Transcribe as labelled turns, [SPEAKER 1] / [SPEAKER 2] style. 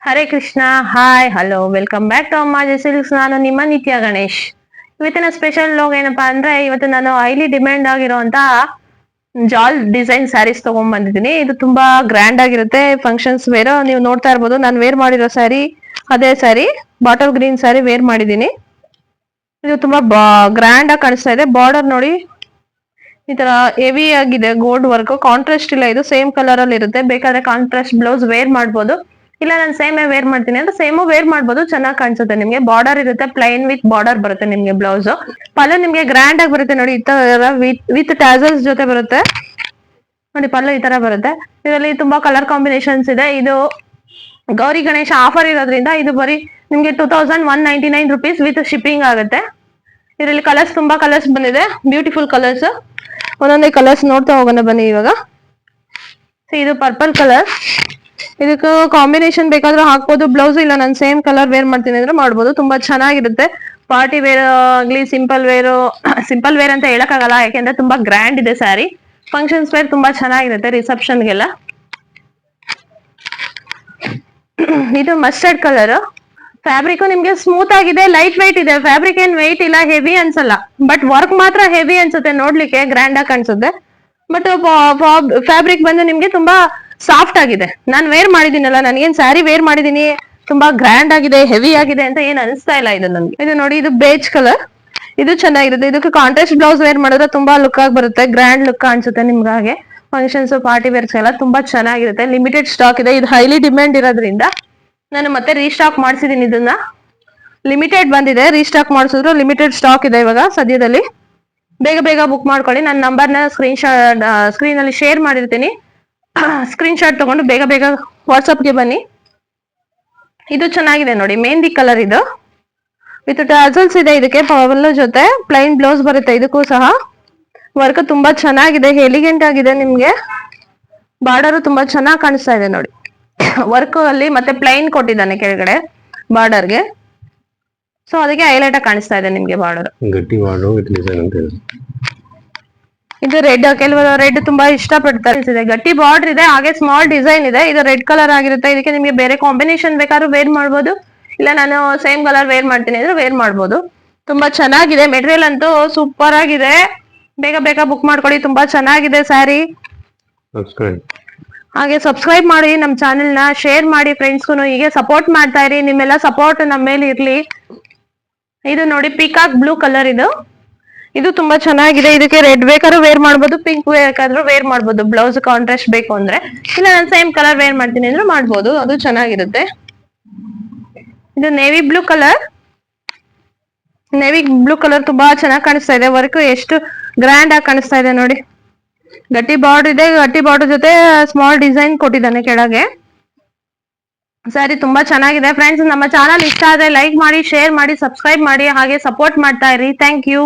[SPEAKER 1] Hare Krishna. Hi, hello, welcome back to Amma silks. ನಾನು ನಿಮ್ಮ ನಿತ್ಯ ಗಣೇಶ್. ಇವತ್ತಿನ ಸ್ಪೆಷಲ್ ಲೋಗ್ ಏನಪ್ಪಾ ಅಂದ್ರೆ, ಇವತ್ತು ನಾನು ಹೈಲಿ ಡಿಮ್ಯಾಂಡ್ ಆಗಿರುವಂತ ಜಾಲ್ ಡಿಸೈನ್ ಸ್ಯಾರೀಸ್ ತಗೊಂಡ್ ಬಂದಿದ್ದೀನಿ. ಇದು ತುಂಬಾ ಗ್ರ್ಯಾಂಡ್ ಆಗಿರುತ್ತೆ, ಫಂಕ್ಷನ್ಸ್ ವೇರ್. ನೀವು ನೋಡ್ತಾ ಇರ್ಬೋದು, ನಾನು ವೇರ್ ಮಾಡಿರೋ ಸ್ಯಾರಿ ಅದೇ sari, bottle green sari wear ಮಾಡಿದ್ದೀನಿ. ಇದು ತುಂಬಾ ಗ್ರ್ಯಾಂಡ್ ಆಗಿ ಕಾಣಿಸ್ತಾ ಇದೆ. ಬಾರ್ಡರ್ ನೋಡಿ, ಈ ತರ ಹೆವಿ ಆಗಿದೆ, ಗೋಲ್ಡ್ ವರ್ಕ್. ಕಾಂಟ್ರಾಸ್ಟ್ ಇಲ್ಲ, ಇದು ಸೇಮ್ ಕಲರ್ ಅಲ್ಲಿ ಇರುತ್ತೆ. ಬೇಕಾದ್ರೆ ಕಾಂಟ್ರಾಸ್ಟ್ ಬ್ಲೌಸ್ ವೇರ್ ಮಾಡ್ಬೋದು, ಇಲ್ಲ ನಾನು ಸೇಮ್ ವೇರ್ ಮಾಡ್ತೀನಿ ಅಂದ್ರೆ ಸೇಮು ವೇರ್ ಮಾಡ್ಬೋದು, ಚೆನ್ನಾಗಿ ಕಾಣಿಸುತ್ತೆ. ನಿಮ್ಗೆ ಬಾರ್ಡರ್ ಇರುತ್ತೆ, ಪ್ಲೈನ್ ವಿತ್ ಬಾರ್ಡರ್ ಬರುತ್ತೆ ನಿಮ್ಗೆ ಬ್ಲೌಸ್. ಪಲ್ಲು ನಿಮ್ಗೆ ಗ್ರ್ಯಾಂಡ್ ಆಗಿ ಬರುತ್ತೆ ನೋಡಿ, ಈ ತರ ವಿತ್ ಟ್ಯಾಸಲ್ಸ್ ಜೊತೆ ಬರುತ್ತೆ ನೋಡಿ. ಪಲ್ಲು ಈ ತರ ಬರುತ್ತೆ. ಇದರಲ್ಲಿ ತುಂಬಾ ಕಲರ್ ಕಾಂಬಿನೇಷನ್ಸ್ ಇದೆ. ಇದು ಗೌರಿ ಗಣೇಶ ಆಫರ್ ಇರೋದ್ರಿಂದ ಇದು ಬರೀ ನಿಮ್ಗೆ 2199 rupees ವಿತ್ ಶಿಪ್ಪಿಂಗ್ ಆಗುತ್ತೆ. ಇದರಲ್ಲಿ ಕಲರ್ಸ್, ತುಂಬಾ ಕಲರ್ಸ್ ಬಂದಿದೆ, ಬ್ಯೂಟಿಫುಲ್ ಕಲರ್ಸ್. ಒಂದೊಂದೇ ಕಲರ್ಸ್ ನೋಡ್ತಾ ಹೋಗೋಣ ಬನ್ನಿ ಇವಾಗ. ಇದು ಪರ್ಪಲ್ ಕಲರ್, ಇದಕ್ಕೆ ಕಾಂಬಿನೇಷನ್ ಬೇಕಾದ್ರೂ ಹಾಕ್ಬೋದು ಬ್ಲೌಸ್, ಇಲ್ಲ ನಾನು ಸೇಮ್ ಕಲರ್ ವೇರ್ ಮಾಡ್ತೀನಿ ಅಂದ್ರೆ ಮಾಡ್ಬೋದು. ತುಂಬಾ ಚೆನ್ನಾಗಿರುತ್ತೆ. ಪಾರ್ಟಿ ವೇರ್ ಆಗ್ಲಿ, ಸಿಂಪಲ್ ವೇರ್ ಸಿಂಪಲ್ ವೇರ್ ಅಂತ ಹೇಳಕ್ಕಾಗಲ್ಲ, ಯಾಕೆಂದ್ರೆ ತುಂಬಾ ಗ್ರ್ಯಾಂಡ್ ಇದೆ ಸ್ಯಾರಿ. ಫಂಕ್ಷನ್ಸ್ ವೇರ್ ತುಂಬಾ ಚೆನ್ನಾಗಿರುತ್ತೆ, ರಿಸೆಪ್ಷನ್ಗೆಲ್ಲ. ಇದು ಮಸ್ಟರ್ಡ್ ಕಲರ್. ಫ್ಯಾಬ್ರಿಕ್ ನಿಮ್ಗೆ ಸ್ಮೂತ್ ಆಗಿದೆ, ಲೈಟ್ ವೈಟ್ ಇದೆ. ಫ್ಯಾಬ್ರಿಕ್ ಏನ್ ವೈಟ್ ಇಲ್ಲ, ಹೆವಿ ಅನ್ಸಲ್ಲ. ಬಟ್ ವರ್ಕ್ ಮಾತ್ರ ಹೆವಿ ಅನ್ಸುತ್ತೆ, ನೋಡ್ಲಿಕ್ಕೆ ಗ್ರ್ಯಾಂಡ್ ಆಗಿ ಕಾಣಿಸುತ್ತೆ. ಬಟ್ ಫ್ಯಾಬ್ರಿಕ್ ಬಂದು ನಿಮ್ಗೆ ತುಂಬಾ ಸಾಫ್ಟ್ ಆಗಿದೆ. ನಾನು ವೇರ್ ಮಾಡಿದೀನಲ್ಲ, ನನ್ಗೇನ್ ಸ್ಯಾರಿ ವೇರ್ ಮಾಡಿದೀನಿ ತುಂಬಾ ಗ್ರ್ಯಾಂಡ್ ಆಗಿದೆ, ಹೆವಿ ಆಗಿದೆ ಅಂತ ಏನ್ ಅನಿಸ್ತಾ ಇಲ್ಲ ಇದು ನನ್ಗೆ. ಇದು ನೋಡಿ, ಇದು ಬೇಜ್ ಕಲರ್. ಇದು ಚೆನ್ನಾಗಿರುತ್ತೆ. ಇದಕ್ಕೆ ಕಾಂಟ್ರಾಸ್ಟ್ ಬ್ಲೌಸ್ ವೇರ್ ಮಾಡಿದ್ರೆ ತುಂಬಾ ಲುಕ್ ಆಗಿ ಬರುತ್ತೆ, ಗ್ರ್ಯಾಂಡ್ ಲುಕ್ ಅನ್ಸುತ್ತೆ ನಿಮ್ಗೆ. ಹಾಗೆ ಫಂಕ್ಷನ್ಸ್, ಪಾರ್ಟಿ ವೇರ್ಸ್ ಎಲ್ಲ ತುಂಬಾ ಚೆನ್ನಾಗಿರುತ್ತೆ. ಲಿಮಿಟೆಡ್ ಸ್ಟಾಕ್ ಇದೆ, ಇದು ಹೈಲಿ ಡಿಮ್ಯಾಂಡ್ ಇರೋದ್ರಿಂದ ನಾನು ಮತ್ತೆ ರೀಸ್ಟಾಕ್ ಮಾಡಿಸಿದೀನಿ. ಇದನ್ನ ಲಿಮಿಟೆಡ್ ಬಂದಿದೆ, ರೀಸ್ಟಾಕ್ ಮಾಡಿಸಿದ್ರು. ಲಿಮಿಟೆಡ್ ಸ್ಟಾಕ್ ಇದೆ ಇವಾಗ ಸದ್ಯದಲ್ಲಿ. ಬೇಗ ಬೇಗ ಬುಕ್ ಮಾಡ್ಕೊಳ್ಳಿ. ನನ್ನ ನಂಬರ್ನ ಸ್ಕ್ರೀನ್ ಅಲ್ಲಿ ಶೇರ್ ಮಾಡಿರ್ತೀನಿ. ಸ್ಕ್ರೀನ್ ಶಾಟ್ ತಗೊಂಡು ಬೇಗ ಬೇಗ ವಾಟ್ಸಪ್ಗೆ ಬನ್ನಿ. ಇದು ಚೆನ್ನಾಗಿದೆ ನೋಡಿ, ಮೆಹಂದಿ ಕಲರ್. ಇದು ವಿತ್ ಟಾಸಲ್ಸ್ ಇದೆ. ಇದಕ್ಕೆ ಪವಲ್ ಜೊತೆ ಪ್ಲೈನ್ ಬ್ಲೌಸ್ ಬರುತ್ತೆ. ಇದಕ್ಕೂ ಸಹ ವರ್ಕ್ ತುಂಬಾ ಚೆನ್ನಾಗಿದೆ, ಎಲಿಗೆಂಟ್ ಆಗಿದೆ. ನಿಮ್ಗೆ ಬಾರ್ಡರ್ ತುಂಬಾ ಚೆನ್ನಾಗಿ ಕಾಣಿಸ್ತಾ ಇದೆ ನೋಡಿ. ವರ್ಕ್ ಅಲ್ಲಿ ಮತ್ತೆ ಪ್ಲೈನ್ ಕೊಟ್ಟಿದ್ದಾನೆ ಕೆಳಗಡೆ ಬಾರ್ಡರ್ಗೆ, ಸೊ ಅದಕ್ಕೆ ಹೈಲೈಟ್ ಆಗಿ ಕಾಣಿಸ್ತಾ ಇದೆ ನಿಮ್ಗೆ ಬಾರ್ಡರ್.
[SPEAKER 2] ಗಟ್ಟಿ ಬಾರ್ಡರ್.
[SPEAKER 1] ಇದು ರೆಡ್, ಕೆಲವರು ರೆಡ್ ತುಂಬಾ ಇಷ್ಟಪಡ್ತಾರೆ. ಗಟ್ಟಿ ಬಾರ್ಡರ್ ಇದೆ, ಹಾಗೆ ಸ್ಮಾಲ್ ಡಿಸೈನ್ ಇದೆ. ಇದು ರೆಡ್ ಕಲರ್ ಆಗಿರುತ್ತೆ. ಇದಕ್ಕೆ ನಿಮ್ಗೆ ಬೇರೆ ಕಾಂಬಿನೇಷನ್ ಬೇಕಾದ್ರೂ ವೇರ್ ಮಾಡ್ಬೋದು, ಇಲ್ಲ ನಾನು ಸೇಮ್ ಕಲರ್ ವೇರ್ ಮಾಡ್ತೀನಿ ಅಂದ್ರೆ ವೇರ್ ಮಾಡ್ಬೋದು. ತುಂಬಾ ಚೆನ್ನಾಗಿದೆ, ಮೆಟೀರಿಯಲ್ ಅಂತೂ ಸೂಪರ್ ಆಗಿದೆ. ಬೇಗ ಬೇಗ ಬುಕ್ ಮಾಡ್ಕೊಳ್ಳಿ, ತುಂಬಾ ಚೆನ್ನಾಗಿದೆ ಸ್ಯಾರಿ. ಹಾಗೆ ಸಬ್ಸ್ಕ್ರೈಬ್ ಮಾಡಿ ನಮ್ಮ ಚಾನೆಲ್ ನ, ಶೇರ್ ಮಾಡಿ ಫ್ರೆಂಡ್ಸ್ಗೂ. ಹೀಗೆ ಸಪೋರ್ಟ್ ಮಾಡ್ತಾ ಇರಿ, ನಿಮ್ಮೆಲ್ಲ ಸಪೋರ್ಟ್ ನಮ್ಮ ಮೇಲೆ ಇರ್ಲಿ. ಇದು ನೋಡಿ, ಪಿಕಾಕ್ ಬ್ಲೂ ಕಲರ್. ಇದು ತುಂಬಾ ಚೆನ್ನಾಗಿದೆ. ಇದಕ್ಕೆ ರೆಡ್ ಬೇಕಾದ್ರೂ ವೇರ್ ಮಾಡ್ಬೋದು, ಪಿಂಕ್ ಬೇಕಾದ್ರೂ ವೇರ್ ಮಾಡ್ಬೋದು, ಬ್ಲೌಸ್ ಕಾಂಟ್ರಾಸ್ಟ್ ಬೇಕು ಅಂದ್ರೆ. ಇಲ್ಲ ನಾನು ಸೇಮ್ ಕಲರ್ ವೇರ್ ಮಾಡ್ತೀನಿ ಅಂದ್ರೆ ಮಾಡ್ಬೋದು, ಅದು ಚೆನ್ನಾಗಿರುತ್ತೆ. ಇದು navy blue colour. Navy blue colour ತುಂಬಾ ಚೆನ್ನಾಗಿ ಕಾಣಿಸ್ತಾ ಇದೆ. ವರ್ಕ್ ಎಷ್ಟು ಗ್ರ್ಯಾಂಡ್ ಆಗಿ ಕಾಣಿಸ್ತಾ ಇದೆ ನೋಡಿ. ಗಟ್ಟಿ ಬಾರ್ಡರ್ ಇದೆ, ಗಟ್ಟಿ ಬಾರ್ಡರ್ ಜೊತೆ ಸ್ಮಾಲ್ ಡಿಸೈನ್ ಕೊಟ್ಟಿದ್ದಾನೆ ಕೆಳಗೆ. ಸ್ಯಾರಿ ತುಂಬಾ ಚೆನ್ನಾಗಿದೆ. ಫ್ರೆಂಡ್ಸ್, ನಮ್ಮ ಚಾನಲ್ ಇಷ್ಟ ಆದ್ರೆ ಲೈಕ್ ಮಾಡಿ, ಶೇರ್ ಮಾಡಿ, ಸಬ್ಸ್ಕ್ರೈಬ್ ಮಾಡಿ, ಹಾಗೆ ಸಪೋರ್ಟ್ ಮಾಡ್ತಾ ಇರಿ. Thank you.